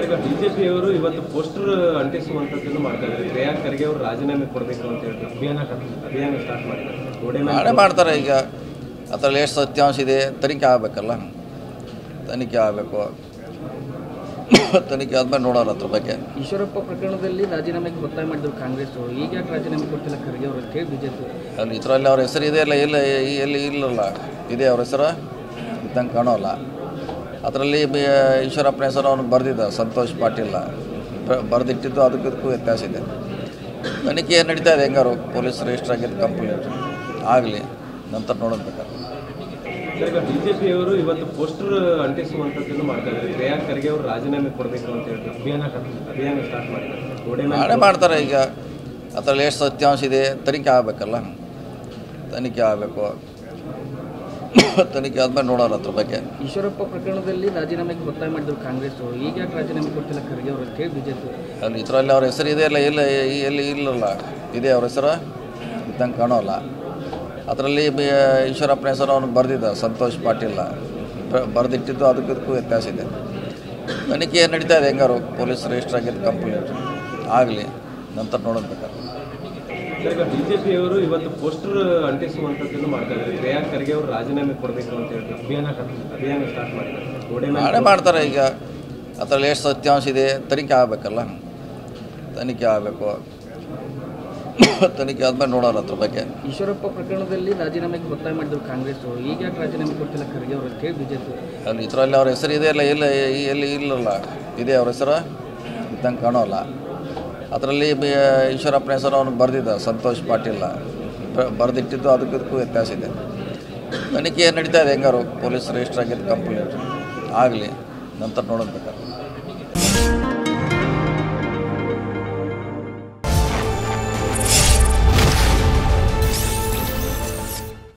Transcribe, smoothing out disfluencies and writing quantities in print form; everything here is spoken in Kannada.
ಈಗ ಬಿಜೆಪಿಯವರು ಇವತ್ತು ಪೋಸ್ಟರ್ ಅಂಟಿಸುವಂಥದ್ದನ್ನು ಮಾಡ್ತಾ ಇದ್ದಾರೆ. ಪ್ರಿಯಾಂಕ್ ಖರ್ಗೆ ಅವರು ರಾಜೀನಾಮೆ ಕೊಡಬೇಕು ಅಂತ ಹೇಳ್ತಾರೆ. ಅಭಿಯಾನ ಸ್ಟಾರ್ಟ್ ಮಾಡಿದ್ದಾರೆ. ನಾಳೆ ಮಾಡ್ತಾರೆ. ಈಗ ಅದರಲ್ಲಿ ಎಷ್ಟು ಸತ್ಯಾಂಶ ಇದೆ ತನಿಖೆ ಆಗಬೇಕಲ್ಲ, ತನಿಖೆ ಆಗಬೇಕು. ತನಿಖೆ ಆದ್ಮೇಲೆ ನೋಡೋಣ ಅದ್ರ ಬಗ್ಗೆ. ಈಶ್ವರಪ್ಪ ಪ್ರಕರಣದಲ್ಲಿ ರಾಜೀನಾಮೆಗೆ ಒತ್ತಾಯ ಮಾಡಿದ್ರು ಕಾಂಗ್ರೆಸ್, ಈಗ ಯಾಕೆ ರಾಜೀನಾಮೆ ಕೊಡ್ತಿಲ್ಲ ಖರ್ಗೆ ಅವರು ಅಂತ ಹೇಳಿ ಬಿಜೆಪಿ. ಅಲ್ಲಿ ಇದರಲ್ಲಿ ಅವ್ರ ಹೆಸರು ಇದೆ ಎಲ್ಲಿ ಇಲ್ಲಲ್ಲ, ಇದೆ ಅವ್ರ ಹೆಸರು ಇದ್ದಂಗೆ ಕಾಣೋಲ್ಲ. ಅದರಲ್ಲಿ ಈಶ್ವರಪ್ಪನ ಹೆಸರು ಅವ್ನಿಗೆ ಬರೆದಿದ್ದ ಸಂತೋಷ್ ಪಾಟೀಲ್ ಬರೆದಿಟ್ಟಿದ್ದು, ಅದಕ್ಕೂ ವ್ಯತ್ಯಾಸ ಇದೆ. ತನಿಖೆ ನಡೀತಾ ಇದೆ. ಹೆಂಗಾರು ಪೊಲೀಸ್ ರಿಜಿಸ್ಟರ್ ಆಗಿದ್ದು ಕಂಪ್ಲೇಂಟ್ ಆಗಲಿ, ನಂತರ ನೋಡೋದ್ಬೇಕಾದ್ರೆ. ಈಗ ಬಿಜೆಪಿಯವರು ಇವತ್ತು ಪೋಸ್ಟರ್ ಅಂಟಿಸುವಂಥದ್ದನ್ನು ಮಾಡ್ತಾ ಇದ್ದಾರೆ. ಪ್ರಿಯಾಂಕ್ ಖರ್ಗೆ ಅವರು ರಾಜೀನಾಮೆ ಕೊಡಬೇಕು ಅಂತ ಹೇಳ್ತಾರೆ. ಅಭಿಯಾನ ಸ್ಟಾರ್ಟ್ ಮಾಡಿದ್ದಾರೆ. ನಾಳೆ ಮಾಡ್ತಾರೆ. ಈಗ ಅದರಲ್ಲಿ ಎಷ್ಟು ಸತ್ಯಾಂಶ ಇದೆ ತನಿಖೆ ಆಗಬೇಕಲ್ಲ, ತನಿಖೆ ಆಗಬೇಕು. ತನಿಖೆ ಆದ್ಮೇಲೆ ನೋಡೋಣ ಅದ್ರ ಬಗ್ಗೆ. ಈಶ್ವರಪ್ಪ ಪ್ರಕರಣದಲ್ಲಿ ರಾಜೀನಾಮೆಗೆ ಒತ್ತಾಯ ಮಾಡಿದ್ರು ಕಾಂಗ್ರೆಸ್, ಈಗ ಯಾಕೆ ರಾಜೀನಾಮೆ ಕೊಡ್ತಿಲ್ಲ ಖರ್ಗೆ ಅವರು ಅಂತ ಹೇಳಿ ಬಿಜೆಪಿ. ಅಲ್ಲಿ ಇದರಲ್ಲಿ ಅವ್ರ ಹೆಸರು ಇದೆ ಎಲ್ಲಿ ಇಲ್ಲಲ್ಲ, ಇದೆ ಅವ್ರ ಹೆಸರು ಇದ್ದಂಗೆ ಕಾಣೋಲ್ಲ. ಅದರಲ್ಲಿ ಈಶ್ವರಪ್ಪನ ಹೆಸರು ಅವ್ನಿಗೆ ಬರೆದಿದ್ದ ಸಂತೋಷ್ ಪಾಟೀಲ್ ಬರೆದಿಟ್ಟಿದ್ದು, ಅದಕ್ಕೂ ವ್ಯತ್ಯಾಸ ಇದೆ. ತನಿಖೆ ನಡೀತಾ ಇದೆ. ಹೆಂಗಾರು ಪೊಲೀಸ್ ರಿಜಿಸ್ಟರ್ ಆಗಿದ್ದು ಕಂಪ್ಲೇಂಟ್ ಆಗಲಿ, ನಂತರ ನೋಡೋದ್ಬೇಕಾದ್ರೆ. ಈಗ ಬಿಜೆಪಿಯವರು ಇವತ್ತು ಪೋಸ್ಟರ್ ಅಂಟಿಸುವಂಥದ್ದನ್ನು ಮಾಡ್ತಾ ಇದ್ದಾರೆ. ಪ್ರಿಯಾಂಕ್ ಖರ್ಗೆ ಅವರು ರಾಜೀನಾಮೆ ಕೊಡಬೇಕು ಅಂತ ಹೇಳ್ತಾರೆ. ಅಭಿಯಾನ ಸ್ಟಾರ್ಟ್ ಮಾಡಿದ್ದಾರೆ. ನಾಳೆ ಮಾಡ್ತಾರೆ. ಈಗ ಅದರಲ್ಲಿ ಎಷ್ಟು ಸತ್ಯಾಂಶ ಇದೆ ತನಿಖೆ ಆಗಬೇಕಲ್ಲ, ತನಿಖೆ ಆಗಬೇಕು. ತನಿಖೆ ಆದ್ಮೇಲೆ ನೋಡೋಣ ಅದ್ರ ಬಗ್ಗೆ. ಈಶ್ವರಪ್ಪ ಪ್ರಕರಣದಲ್ಲಿ ರಾಜೀನಾಮೆಗೆ ಒತ್ತಾಯ ಮಾಡಿದ್ರು ಕಾಂಗ್ರೆಸ್, ಈಗ ಯಾಕೆ ರಾಜೀನಾಮೆ ಕೊಡ್ತಿಲ್ಲ ಖರ್ಗೆ ಅವರು ಅಂತ ಹೇಳಿ ಬಿಜೆಪಿ. ಅಲ್ಲಿ ಇದರಲ್ಲಿ ಅವ್ರ ಹೆಸರು ಇದೆ ಎಲ್ಲಿ ಇಲ್ಲಲ್ಲ, ಇದೆ ಅವ್ರ ಹೆಸರು ಇದ್ದಂಗೆ ಕಾಣೋಲ್ಲ. ಅದರಲ್ಲಿ ಈಶ್ವರಪ್ಪನ ಹೆಸರು ಅವ್ನಿಗೆ ಬರೆದಿದ್ದ ಸಂತೋಷ್ ಪಾಟೀಲ್ ಬರೆದಿಟ್ಟಿದ್ದು, ಅದಕ್ಕೂ ವ್ಯತ್ಯಾಸ ಇದೆ. ತನಿಖೆ ನಡೀತಾ ಇದೆ. ಹೆಂಗಾರು ಪೊಲೀಸ್ ರಿಜಿಸ್ಟರ್ ಆಗಿದ್ದು ಕಂಪ್ಲೇಂಟ್ ಆಗಲಿ, ನಂತರ ನೋಡೋದ್ಬೇಕಾದ್ರೆ.